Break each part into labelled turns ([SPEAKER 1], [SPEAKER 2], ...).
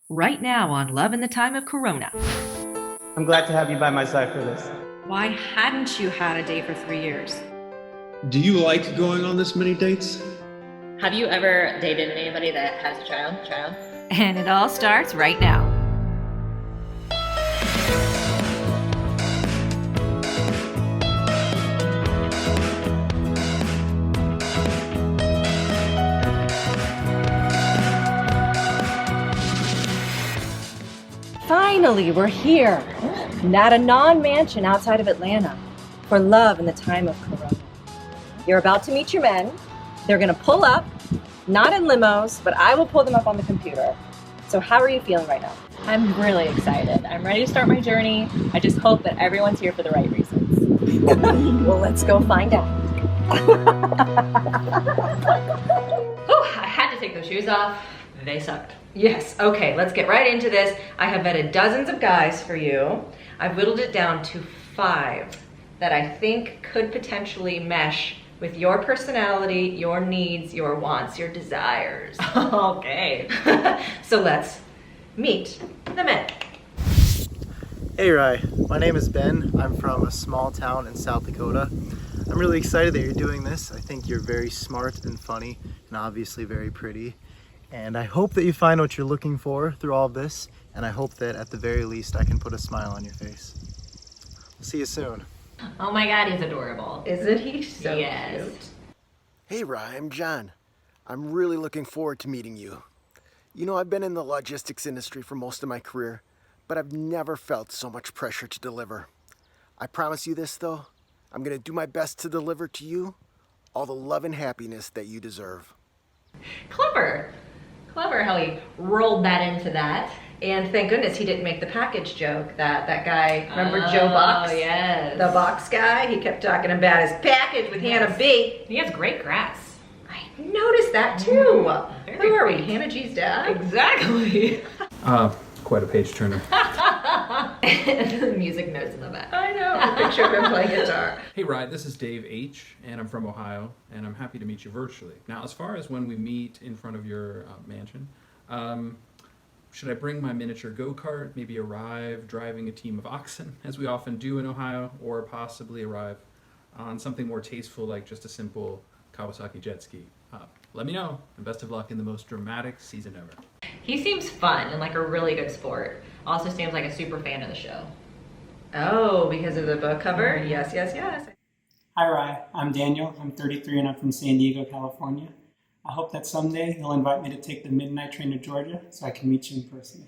[SPEAKER 1] right now on Love in the Time of Corona.
[SPEAKER 2] I'm glad to have you by my side for this.
[SPEAKER 1] Why hadn't you had a date for 3 years?
[SPEAKER 3] Do you like going on this many dates?
[SPEAKER 4] Have you ever dated anybody that has a child?
[SPEAKER 1] And it all starts right now.
[SPEAKER 5] Finally, we're here. At a non-mansion outside of Atlanta for love in the time of Corona. You're about to meet your men. They're gonna pull up, not in limos, but I will pull them up on the computer. So how are you feeling right now?
[SPEAKER 6] I'm really excited. I'm ready to start my journey. I just hope that everyone's here for the right reasons.
[SPEAKER 5] Well, let's go find out.
[SPEAKER 4] I had to take those shoes off. They sucked.
[SPEAKER 1] Yes, okay, let's get right into this. I have vetted dozens of guys for you. I've whittled it down to 5 that I think could potentially mesh with your personality, your needs, your wants, your desires.
[SPEAKER 4] Okay.
[SPEAKER 1] So let's meet the men.
[SPEAKER 2] Hey Rye, my name is Ben. I'm from a small town in South Dakota. I'm really excited that you're doing this. I think you're very smart and funny and obviously very pretty. And I hope that you find what you're looking for through all of this. And I hope that at the very least I can put a smile on your face. See you soon.
[SPEAKER 4] Oh my God, he's adorable.
[SPEAKER 1] Isn't he so
[SPEAKER 4] Yes.
[SPEAKER 1] cute?
[SPEAKER 7] Hey Rye, I'm John. I'm really looking forward to meeting you. You know, I've been in the logistics industry for most of my career, but I've never felt so much pressure to deliver. I promise you this though, I'm gonna do my best to deliver to you all the love and happiness that you deserve.
[SPEAKER 4] Clever how he rolled that into that.
[SPEAKER 1] And thank goodness he didn't make the package joke that guy, remember Joe Box?
[SPEAKER 4] Oh, yes.
[SPEAKER 1] The box guy, he kept talking about his package with Hannah B.
[SPEAKER 4] He has great grass.
[SPEAKER 1] I noticed that too.
[SPEAKER 4] Very
[SPEAKER 1] Who are we,
[SPEAKER 4] great.
[SPEAKER 1] Hannah G's dad?
[SPEAKER 4] Exactly.
[SPEAKER 8] Quite a page turner.
[SPEAKER 1] And the music notes in the back. I know, a picture of him playing guitar.
[SPEAKER 8] Hey Ryan, this is Dave H, and I'm from Ohio, and I'm happy to meet you virtually. Now, as far as when we meet in front of your mansion, should I bring my miniature go-kart, maybe arrive driving a team of oxen, as we often do in Ohio, or possibly arrive on something more tasteful like just a simple Kawasaki jet ski? Let me know, and best of luck in the most dramatic season ever.
[SPEAKER 4] He seems fun and like a really good sport. Also seems like a super fan of the show.
[SPEAKER 1] Oh, because of the book cover? Yes.
[SPEAKER 9] Hi, Rye. I'm Daniel. I'm 33 and I'm from San Diego, California. I hope that someday you'll invite me to take the midnight train to Georgia so I can meet you in person.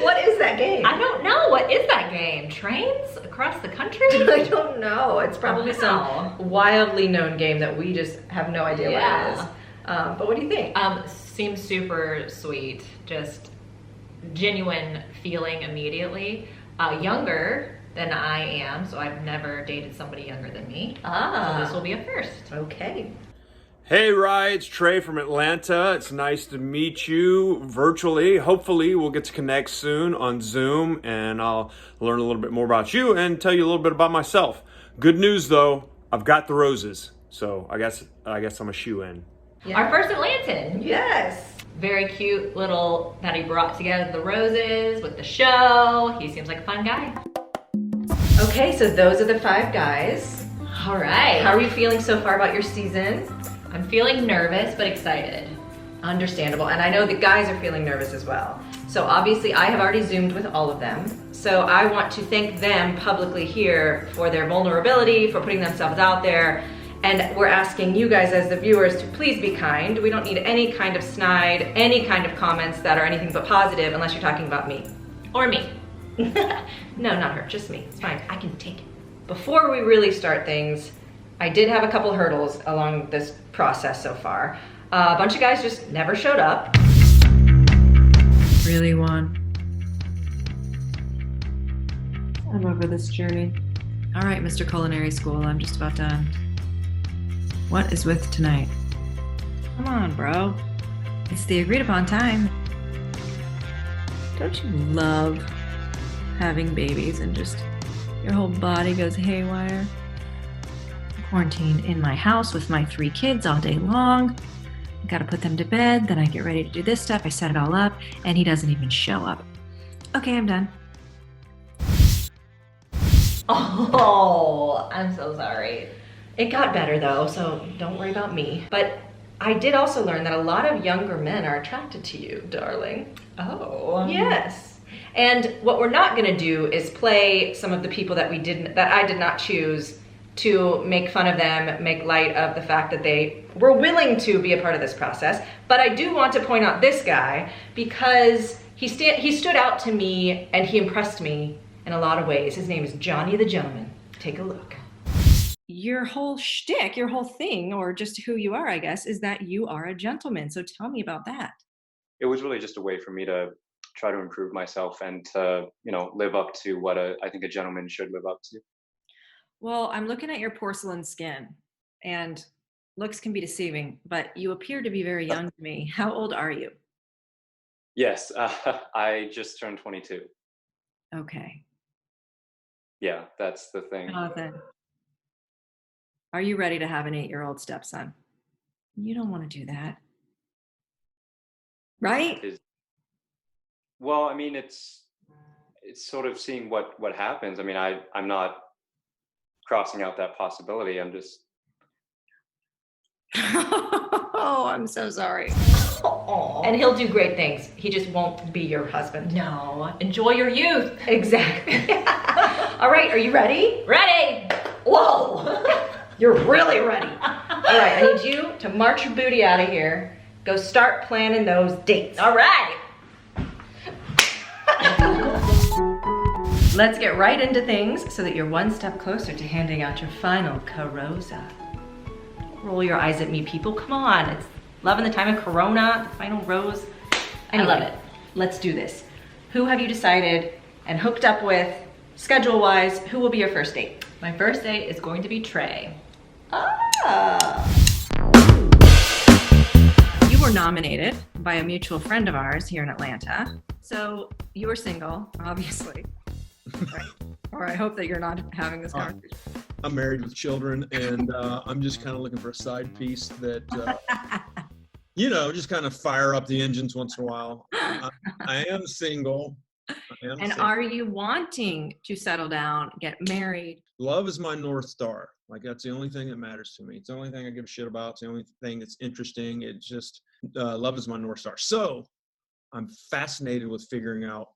[SPEAKER 1] What is that game?
[SPEAKER 4] I don't know. What is that game? Trains across the country?
[SPEAKER 1] I don't know. It's probably
[SPEAKER 4] Wow.
[SPEAKER 1] some wildly known game that we just have no idea what it is.
[SPEAKER 4] Yeah.
[SPEAKER 1] But what do you think?
[SPEAKER 4] Seems super sweet. Just genuine feeling immediately. Younger than I am, so I've never dated somebody younger than me. So this will be a first.
[SPEAKER 1] Okay.
[SPEAKER 10] Hey, Rye, it's Trey from Atlanta. It's nice to meet you virtually. Hopefully, we'll get to connect soon on Zoom, and I'll learn a little bit more about you and tell you a little bit about myself. Good news, though, I've got the roses, so I guess I'm a shoe-in.
[SPEAKER 4] Yeah. Our first Atlantan.
[SPEAKER 1] Yes.
[SPEAKER 4] Very cute little that he brought together the roses with the show. He seems like a fun guy.
[SPEAKER 1] Okay, so those are the 5 guys.
[SPEAKER 4] All right.
[SPEAKER 1] How are you feeling so far about your season?
[SPEAKER 4] I'm feeling nervous but excited.
[SPEAKER 1] Understandable, and I know the guys are feeling nervous as well. So obviously I have already Zoomed with all of them. So I want to thank them publicly here for their vulnerability, for putting themselves out there. And we're asking you guys as the viewers to please be kind. We don't need any kind of snide, any kind of comments that are anything but positive unless you're talking about me.
[SPEAKER 4] Or me.
[SPEAKER 1] No, not her, just me. It's fine, I can take it. Before we really start things, I did have a couple hurdles along this process so far. A bunch of guys just never showed up.
[SPEAKER 11] Really, Juan? I'm over this journey. All right, Mr. Culinary School, I'm just about done. What is with tonight? Come on, bro. It's the agreed upon time. Don't you love having babies and just your whole body goes haywire? I'm quarantined in my house with my 3 kids all day long. got to put them to bed, then I get ready to do this stuff, I set it all up, and he doesn't even show up. Okay, I'm done.
[SPEAKER 1] Oh, I'm so sorry. It got better though, so don't worry about me. But I did also learn that a lot of younger men are attracted to you, darling.
[SPEAKER 4] Oh.
[SPEAKER 1] Yes. And what we're not gonna do is play some of the people that I did not choose to make fun of them, make light of the fact that they were willing to be a part of this process. But I do want to point out this guy because he stood out to me and he impressed me in a lot of ways. His name is Johnny the Gentleman. Take a look.
[SPEAKER 11] Your whole shtick, your whole thing, or just who you are, I guess, is that you are a gentleman. So tell me about that.
[SPEAKER 12] It was really just a way for me to try to improve myself and to, live up to what I think a gentleman should live up to.
[SPEAKER 11] Well, I'm looking at your porcelain skin, and looks can be deceiving, but you appear to be very young to me. How old are you?
[SPEAKER 12] Yes, I just turned 22.
[SPEAKER 11] Okay.
[SPEAKER 12] Yeah, that's the thing.
[SPEAKER 11] Jonathan, are you ready to have an 8-year-old stepson? You don't want to do that. Right?
[SPEAKER 12] Well, I mean, it's sort of seeing what happens. I mean, I'm not crossing out that possibility. I'm just.
[SPEAKER 11] Oh, I'm so sorry.
[SPEAKER 1] And he'll do great things. He just won't be your husband.
[SPEAKER 4] No, enjoy your youth.
[SPEAKER 1] Exactly. All right, are you ready?
[SPEAKER 4] Ready.
[SPEAKER 1] Whoa, you're really ready. All right, I need you to march your booty out of here. Go start planning those dates.
[SPEAKER 4] All right.
[SPEAKER 1] Let's get right into things so that you're one step closer to handing out your final carosa. Roll your eyes at me, people. Come on, it's loving the time of Corona, the final rose. Anyway,
[SPEAKER 4] I love it.
[SPEAKER 1] Let's do this. Who have you decided and hooked up with, schedule-wise? Who will be your first date?
[SPEAKER 4] My first date is going to be Trey.
[SPEAKER 11] You were nominated by a mutual friend of ours here in Atlanta. So you were single, obviously. Right? Or I hope that you're not having this conversation.
[SPEAKER 3] I'm married with children, and I'm just kind of looking for a side piece that, just kind of fire up the engines once in a while. I am single.
[SPEAKER 11] Are you wanting to settle down, get married?
[SPEAKER 3] Love is my North Star. Like, that's the only thing that matters to me. It's the only thing I give a shit about. It's the only thing that's interesting. It's just, love is my North Star. So I'm fascinated with figuring out,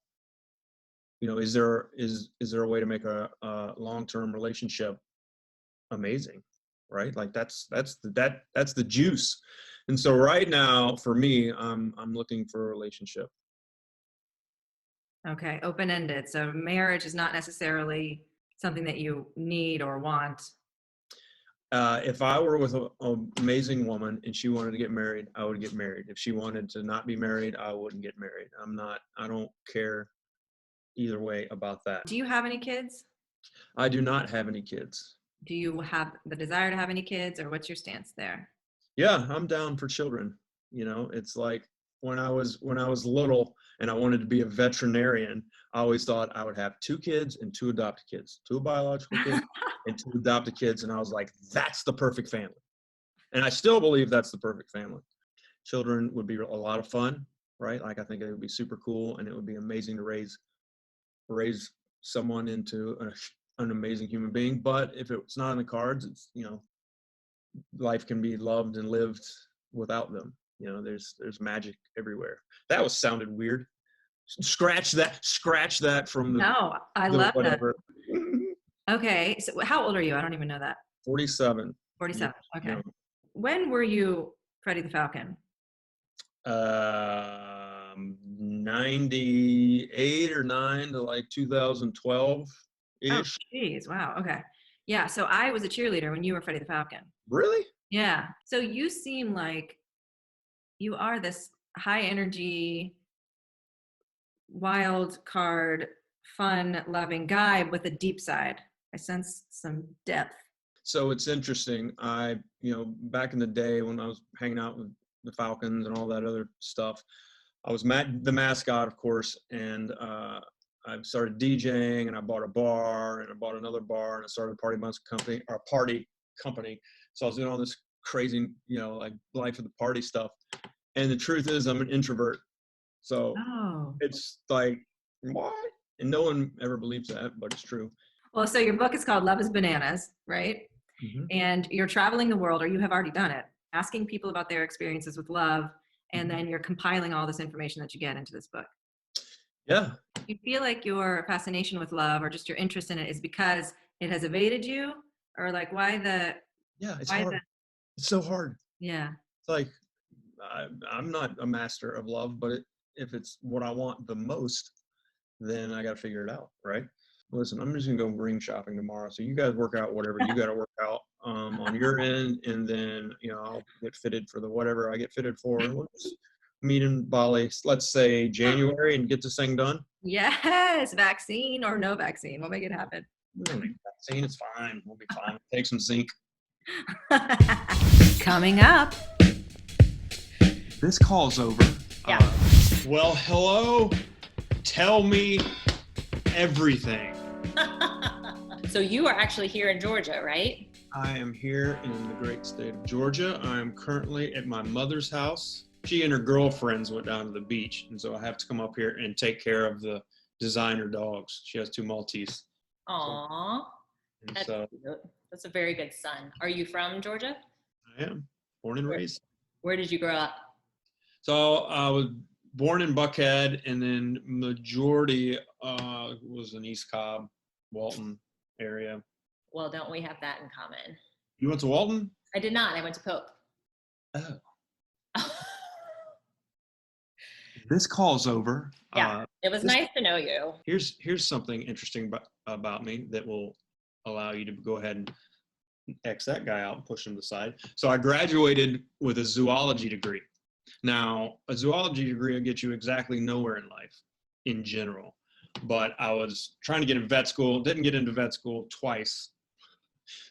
[SPEAKER 3] is there a way to make a long-term relationship amazing, right? Like that's the juice. And so right now for me, I'm looking for a relationship.
[SPEAKER 11] Okay, open-ended. So marriage is not necessarily something that you need or want.
[SPEAKER 3] If I were with an amazing woman and she wanted to get married, I would get married. If she wanted to not be married, I wouldn't get married. I don't care either way about that.
[SPEAKER 11] Do you have any kids?
[SPEAKER 3] I do not have any kids.
[SPEAKER 11] Do you have the desire to have any kids, or what's your stance there?
[SPEAKER 3] Yeah, I'm down for children. It's like when I was little and I wanted to be a veterinarian, I always thought I would have 2 kids and 2 adopted kids, 2 biological kids and 2 adopted kids. And I was like, that's the perfect family. And I still believe that's the perfect family. Children would be a lot of fun, right? Like, I think it would be super cool, and it would be amazing to raise someone into an amazing human being. But if it's not in the cards, it's, life can be loved and lived without them. There's magic everywhere. That sounded weird. Scratch that from the.
[SPEAKER 11] No, I love
[SPEAKER 3] whatever.
[SPEAKER 11] that. Okay, so how old are you? I don't even know that.
[SPEAKER 3] 47.
[SPEAKER 11] 47. Okay. When were you Freddie the Falcon?
[SPEAKER 3] 98 or 9 to like 2012 ish.
[SPEAKER 11] Oh, geez, wow. Okay. Yeah, so I was a cheerleader when you were Freddie the Falcon.
[SPEAKER 3] Really?
[SPEAKER 11] Yeah. So you seem like you are this high energy, wild card, fun loving guy with a deep side. I sense some depth.
[SPEAKER 3] So it's interesting. Back in the day when I was hanging out with the Falcons and all that other stuff, I was the mascot, of course, and I started DJing, and I bought a bar, and I bought another bar, and I started a party company. So I was doing all this crazy, like life of the party stuff. And the truth is I'm an introvert. So it's like, what? And no one ever believes that, but it's true.
[SPEAKER 11] Well, so your book is called Love is Bananas, right?
[SPEAKER 3] Mm-hmm.
[SPEAKER 11] And you're traveling the world, or you have already done it, asking people about their experiences with love, and then you're compiling all this information that you get into this book.
[SPEAKER 3] Yeah.
[SPEAKER 11] You feel like your fascination with love, or just your interest in it, is because it has evaded you, or like why the?
[SPEAKER 3] Yeah, it's hard. It's so hard.
[SPEAKER 11] Yeah.
[SPEAKER 3] It's like I'm not a master of love, but if it's what I want the most, then I got to figure it out, right? Listen, I'm just gonna go ring shopping tomorrow. So you guys work out whatever you got to work out on your end, and then I'll get fitted for the whatever I get fitted for. We'll just meet in Bali, let's say January, and get this thing done.
[SPEAKER 11] Yes, vaccine or no vaccine, we'll make it happen.
[SPEAKER 3] We don't need vaccine. It's fine. We'll be fine. Take some zinc.
[SPEAKER 11] Coming up.
[SPEAKER 3] This call's over.
[SPEAKER 6] Yeah.
[SPEAKER 3] Well, hello. Tell me everything.
[SPEAKER 6] So you are actually here in Georgia, right?
[SPEAKER 3] I am here in the great state of Georgia. I'm currently at my mother's house. She and her girlfriends went down to the beach, and so I have to come up here and take care of the designer dogs. She has 2 Maltese.
[SPEAKER 6] Aww.
[SPEAKER 3] And
[SPEAKER 6] That's
[SPEAKER 3] so
[SPEAKER 6] cute. That's a very good son. Are you from Georgia?
[SPEAKER 3] I am born and raised.
[SPEAKER 6] Where did you grow up?
[SPEAKER 3] So I was born in Buckhead, and then majority was in East Cobb, Walton area.
[SPEAKER 6] Well, don't we have that in common?
[SPEAKER 3] You went to Walton?
[SPEAKER 6] I did not. I went to Pope.
[SPEAKER 3] Oh. This call's over.
[SPEAKER 6] Yeah, it was nice to know you.
[SPEAKER 3] Here's something interesting about me that will allow you to go ahead and X that guy out and push him to the side. So I graduated with a zoology degree. Now, a zoology degree will get you exactly nowhere in life in general. But I was trying to get in vet school, didn't get into vet school twice.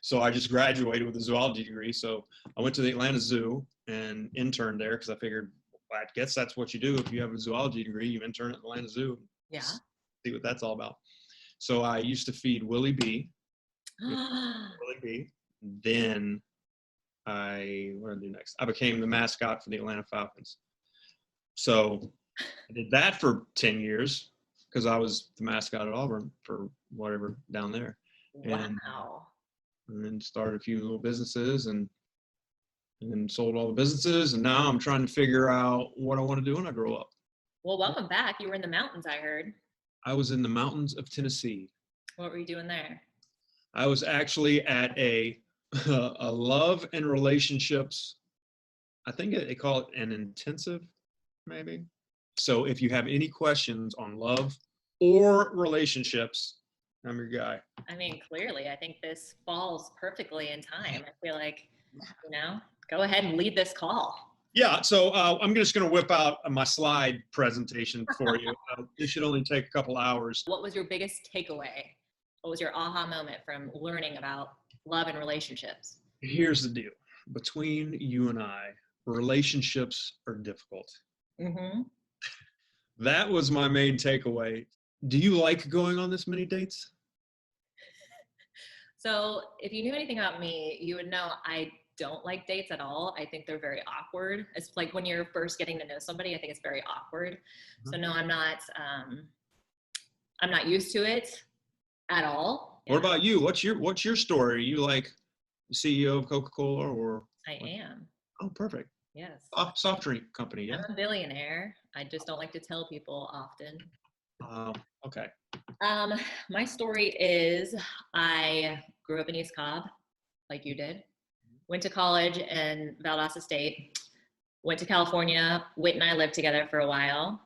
[SPEAKER 3] So I just graduated with a zoology degree. So I went to the Atlanta Zoo and interned there because I figured, I guess that's what you do. If you have a zoology degree, you intern at the Atlanta Zoo.
[SPEAKER 6] Yeah.
[SPEAKER 3] See what that's all about. So I used to feed Willie B. Willie B. Then what did I do next? I became the mascot for the Atlanta Falcons. So I did that for 10 years because I was the mascot at Auburn for whatever down there.
[SPEAKER 6] Wow.
[SPEAKER 3] And then started a few little businesses and then sold all the businesses. And now I'm trying to figure out what I want to do when I grow up.
[SPEAKER 6] Well, welcome back. You were in the mountains, I heard.
[SPEAKER 3] I was in the mountains of Tennessee.
[SPEAKER 6] What were you doing there?
[SPEAKER 3] I was actually at a love and relationships. I think they call it an intensive, maybe. So if you have any questions on love or relationships, I'm your guy.
[SPEAKER 6] I mean, clearly, I think this falls perfectly in time. I feel like, go ahead and lead this call.
[SPEAKER 3] Yeah, so I'm just going to whip out my slide presentation for you. This should only take a couple hours.
[SPEAKER 6] What was your biggest takeaway? What was your aha moment from learning about love and relationships?
[SPEAKER 3] Here's the deal. Between you and I, relationships are difficult.
[SPEAKER 6] Mm-hmm.
[SPEAKER 3] That was my main takeaway. Do you like going on this many dates?
[SPEAKER 6] So if you knew anything about me, you would know I don't like dates at all. I think they're very awkward. It's like when you're first getting to know somebody, I think it's very awkward. Mm-hmm. So no, I'm not used to it at all.
[SPEAKER 3] What about you? What's your story? Are you like the CEO of Coca-Cola or?
[SPEAKER 6] I am.
[SPEAKER 3] Oh, perfect.
[SPEAKER 6] Yes.
[SPEAKER 3] Soft drink company, yeah?
[SPEAKER 6] I'm a billionaire. I just don't like to tell people often.
[SPEAKER 3] Okay.
[SPEAKER 6] My story is I grew up in East Cobb, like you did. Went to college in Valdosta State. Went to California. Whit and I lived together for a while.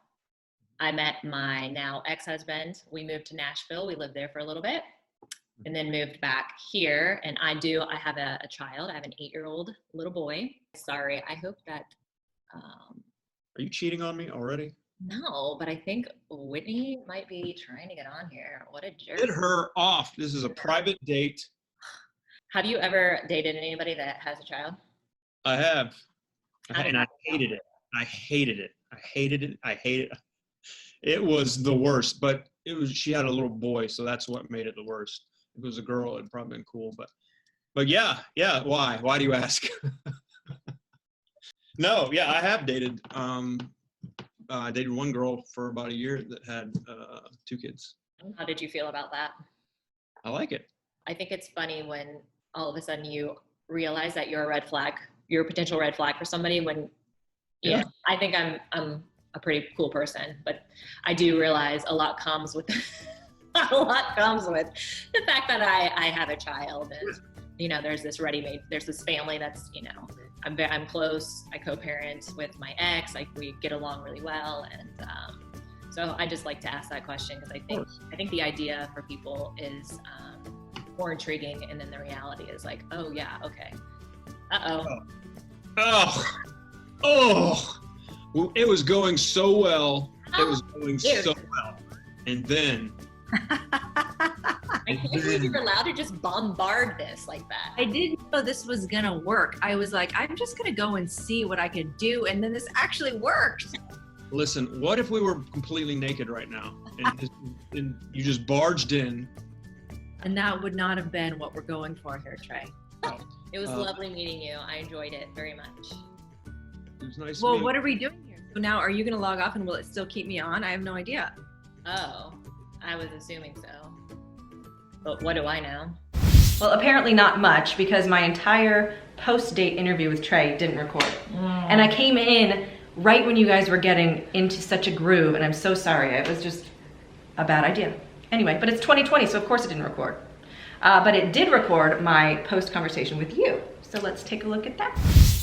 [SPEAKER 6] I met my now ex-husband. We moved to Nashville. We lived there for a little bit and then moved back here. And I have a child. I have an 8-year-old little boy. Sorry, I hope that.
[SPEAKER 3] Are you cheating on me already?
[SPEAKER 6] No, but I think Whitney might be trying to get on here. What a jerk.
[SPEAKER 3] Get her off. This is a private date.
[SPEAKER 6] Have you ever dated anybody that has a child?
[SPEAKER 3] I have. And I hated it. I hated it. It was the worst, but she had a little boy, so that's what made it the worst. If it was a girl, it'd probably been cool, but But yeah, why? Why do you ask? No, yeah, I have dated. I dated one girl for about a year that had 2 kids.
[SPEAKER 6] How did you feel about that?
[SPEAKER 3] I like it.
[SPEAKER 6] I think it's funny when all of a sudden you realize that you're a red flag, you're a potential red flag for somebody when, you know, I think I'm a pretty cool person, but I do realize a lot comes with the fact that I have a child, and you know, there's this family that's, you know, I'm close. I co-parent with my ex. Like, we get along really well, and so I just like to ask that question because I think the idea for people is more intriguing, and then the reality is like, oh yeah, okay,
[SPEAKER 3] Well, it was going so well. It was going
[SPEAKER 6] Dude.
[SPEAKER 3] so well, and then.
[SPEAKER 6] I can't believe you're allowed to just bombard this like that.
[SPEAKER 11] I didn't know this was gonna work. I was like, I'm just gonna go and see what I could do, and then this actually worked.
[SPEAKER 3] Listen, what if we were completely naked right now, and you just barged in?
[SPEAKER 11] And that would not have been what we're going for here, Trey.
[SPEAKER 6] It was lovely meeting you. I enjoyed it very much.
[SPEAKER 3] It was nice.
[SPEAKER 11] Well, what are we doing here? So now, are you gonna log off, and will it still keep me on? I have no idea.
[SPEAKER 6] Oh, I was assuming so. But what do I know?
[SPEAKER 1] Well, apparently not much, because my entire post-date interview with Trey didn't record. And I came in right when you guys were getting into such a groove, and I'm so sorry. It was just a bad idea. Anyway, but it's 2020, so of course it didn't record. But it did record my post-conversation with you. So let's take a look at that.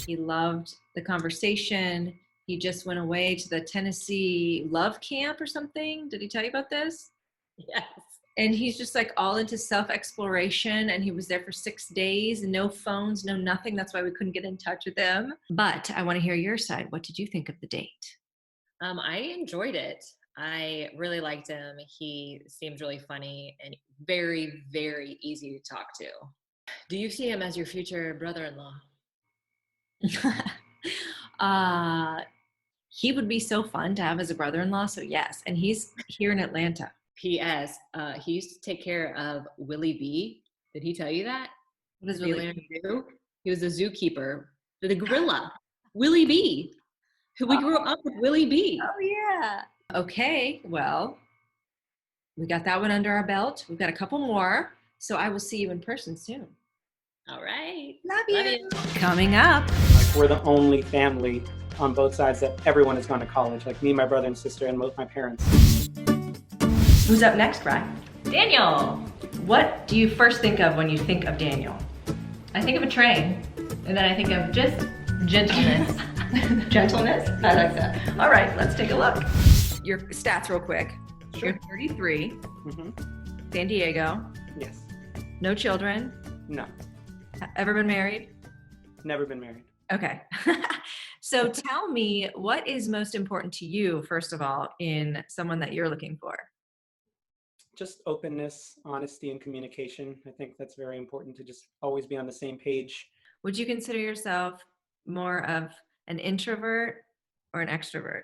[SPEAKER 11] He loved the conversation. He just went away to the Tennessee love camp or something. Did he tell you about this?
[SPEAKER 6] Yes.
[SPEAKER 11] And he's just like all into self-exploration, and he was there for 6 days, no phones, no nothing. That's why we couldn't get in touch with him. But I want to hear your side. What did you think of the date?
[SPEAKER 6] I enjoyed it. I really liked him. He seemed really funny and very, very easy to talk to. Do you see him as your future brother-in-law?
[SPEAKER 11] He would be so fun to have as a brother-in-law, so yes. And he's here in Atlanta.
[SPEAKER 6] P.S. He used to take care of Willie B. Did he tell you that?
[SPEAKER 11] What is
[SPEAKER 6] The
[SPEAKER 11] Willie
[SPEAKER 6] Atlanta Zoo? He was a zookeeper for the gorilla, Willie B. Who we grew up with Willie B.
[SPEAKER 11] Oh yeah. Okay, well, we got that one under our belt. We've got a couple more, so I will see you in person soon.
[SPEAKER 6] All right.
[SPEAKER 11] Love you. Coming up.
[SPEAKER 9] Like, we're the only family on both sides that everyone has gone to college. Like me, my brother and sister, and both my parents.
[SPEAKER 1] Who's up next, Ryan?
[SPEAKER 4] Daniel.
[SPEAKER 1] What do you first think of when you think of Daniel?
[SPEAKER 4] I think of a train, and then I think of just gentleness.
[SPEAKER 1] Gentleness? I like that. All right, let's take a look.
[SPEAKER 11] Your stats real quick.
[SPEAKER 9] Sure.
[SPEAKER 11] You're 33,
[SPEAKER 9] Mm-hmm.
[SPEAKER 11] San Diego,
[SPEAKER 9] Yes.
[SPEAKER 11] no children,
[SPEAKER 9] No.
[SPEAKER 11] ever been married?
[SPEAKER 9] Never been married.
[SPEAKER 11] Okay. So tell me, what is most important to you, first of all, in someone that you're looking for?
[SPEAKER 9] Just openness, honesty, and communication. I think that's very important to just always be on the same page.
[SPEAKER 11] Would you consider yourself more of an introvert or an extrovert?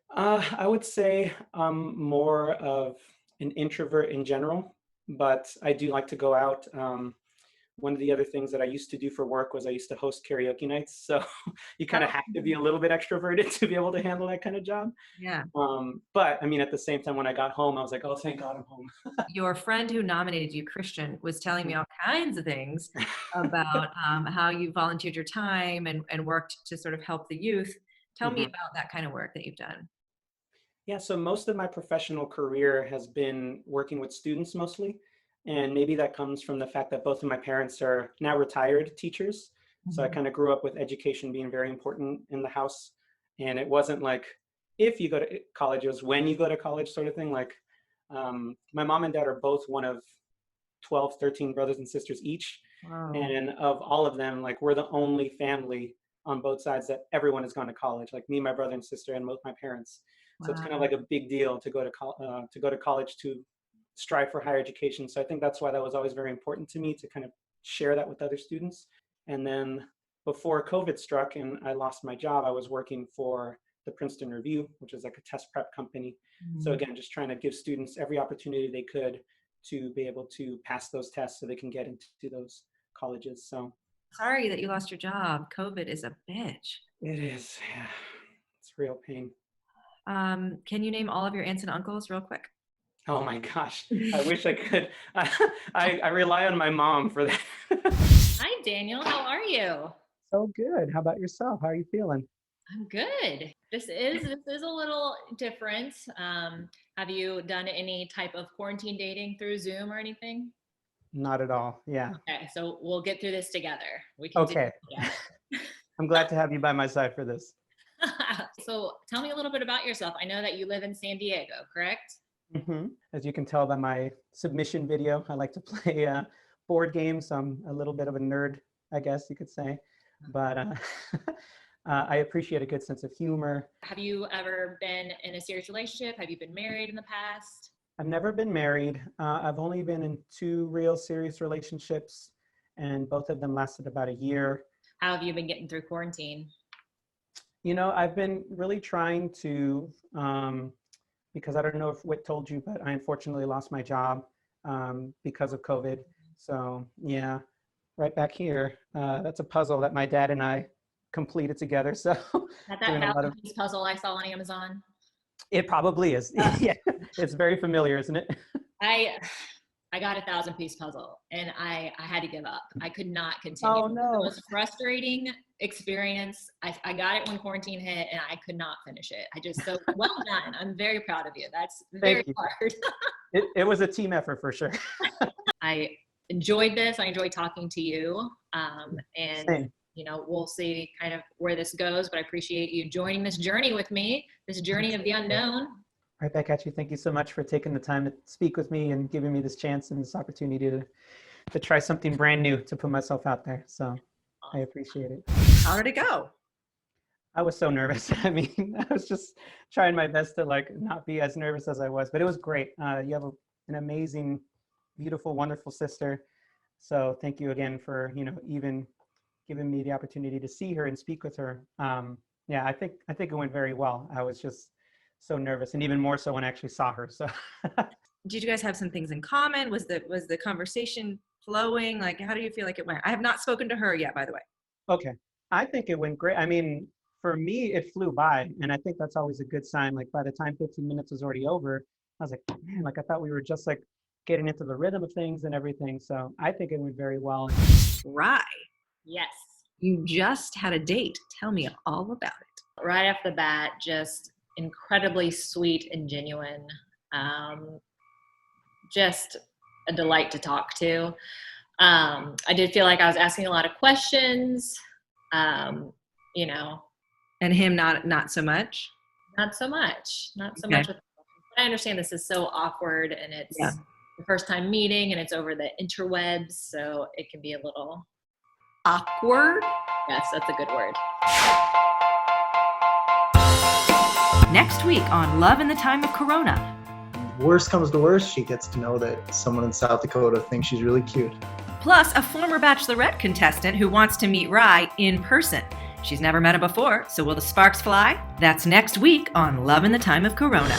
[SPEAKER 9] I would say I'm more of an introvert in general, but I do like to go out. One of the other things that I used to do for work was I used to host karaoke nights. So you kind of have to be a little bit extroverted to be able to handle that kind of job.
[SPEAKER 11] Yeah.
[SPEAKER 9] But I mean, at the same time, when I got home, I was like, oh, thank God I'm home.
[SPEAKER 11] Your friend who nominated you, Christian, was telling me all kinds of things about how you volunteered your time and worked to sort of help the youth. Tell me about that kind of work that you've done.
[SPEAKER 9] Yeah, so most of my professional career has been working with students mostly. And maybe that comes from the fact that both of my parents are now retired teachers. So I kind of grew up with education being very important in the house. And it wasn't like, if you go to college, it was when you go to college sort of thing. Like my mom and dad are both one of 12, 13 brothers and sisters each.
[SPEAKER 11] Wow.
[SPEAKER 9] And of all of them, like, we're the only family on both sides that everyone has gone to college, like me, my brother and sister, and both my parents. So it's kind of like a big deal to go to college, to strive for higher education. So I think that's why that was always very important to me, to kind of share that with other students. And then before COVID struck and I lost my job, I was working for the Princeton Review, which is like a test prep company. So again, just trying to give students every opportunity they could to be able to pass those tests so they can get into those colleges. So
[SPEAKER 11] Sorry that you lost your job. COVID is a bitch.
[SPEAKER 9] it is, yeah, it's real pain.
[SPEAKER 11] Can you name all of your aunts and uncles real quick?
[SPEAKER 9] Oh my gosh, I wish I could. I rely on my mom for that.
[SPEAKER 6] Hi, Daniel. How are you?
[SPEAKER 9] So good. How about yourself? How are you feeling?
[SPEAKER 6] I'm good. This is a little different. Have you done any type of quarantine dating through Zoom or anything?
[SPEAKER 9] Not at all. Yeah.
[SPEAKER 6] Okay, so we'll get through this together. We can
[SPEAKER 9] Okay.
[SPEAKER 6] do it together.
[SPEAKER 9] I'm glad to have you by my side for this.
[SPEAKER 6] So tell me a little bit about yourself. I know that you live in San Diego, correct?
[SPEAKER 9] As you can tell by my submission video, I like to play board games. I'm a little bit of a nerd, I guess you could say, but I appreciate a good sense of humor.
[SPEAKER 6] Have you ever been in a serious relationship? Have you been married in the past?
[SPEAKER 9] I've never been married. I've only been in 2 real serious relationships, and both of them lasted about a year.
[SPEAKER 6] How have you been getting through quarantine?
[SPEAKER 9] You know, I've been really trying to, because I don't know if Whit told you, but I unfortunately lost my job because of COVID. So yeah, right back here, that's a puzzle that my dad and I completed together. So
[SPEAKER 6] That 1,000-piece puzzle I saw on Amazon.
[SPEAKER 9] It probably is. Yeah, it's very familiar, isn't it?
[SPEAKER 6] I got a 1,000-piece puzzle and I had to give up. I could not continue.
[SPEAKER 9] Oh no.
[SPEAKER 6] It was a frustrating experience. I got it when quarantine hit and I could not finish it. So well done. I'm very proud of you. That's very hard.
[SPEAKER 9] It was a team effort for sure.
[SPEAKER 6] I enjoyed this. I enjoyed talking to you. And
[SPEAKER 9] Same.
[SPEAKER 6] you know, we'll see kind of where this goes, but I appreciate you joining this journey with me, this journey of the unknown.
[SPEAKER 9] Right back at you. Thank you so much for taking the time to speak with me and giving me this chance and this opportunity to try something brand new, to put myself out there. So I appreciate it.
[SPEAKER 11] How did it go?
[SPEAKER 9] I was so nervous. I mean, I was just trying my best to like not be as nervous as I was, but it was great. You have an amazing, beautiful, wonderful sister. So thank you again for, you know, even giving me the opportunity to see her and speak with her. Yeah, I think it went very well. I was just so nervous, and even more so when I actually saw her. So
[SPEAKER 11] Did you guys have some things in common? Was the conversation flowing? Like, how do you feel like it went? I have not spoken to her yet, by the way.
[SPEAKER 9] okay, I think it went great. I mean, for me, it flew by, and I think that's always a good sign. Like by the time 15 minutes was already over, I was like, man, like I thought we were just like getting into the rhythm of things and everything. So I think it went very well.
[SPEAKER 11] Right.
[SPEAKER 6] Yes.
[SPEAKER 11] You just had a date. Tell me all about it.
[SPEAKER 6] Right off the bat, just incredibly sweet and genuine. Just a delight to talk to. I did feel like I was asking a lot of questions, you know.
[SPEAKER 11] And him not so much?
[SPEAKER 6] Not so much. Not so
[SPEAKER 11] Okay.
[SPEAKER 6] much. But I understand this is so awkward and it's the first time meeting and it's over the interwebs, so it can be a little
[SPEAKER 11] awkward?
[SPEAKER 6] Yes, that's a good word.
[SPEAKER 5] Next week on Love in the Time of Corona.
[SPEAKER 2] Worst comes to worst, she gets to know that someone in South Dakota thinks she's really cute.
[SPEAKER 5] Plus, a former Bachelorette contestant who wants to meet Rye in person. She's never met him before, so will the sparks fly? That's next week on Love in the Time of Corona.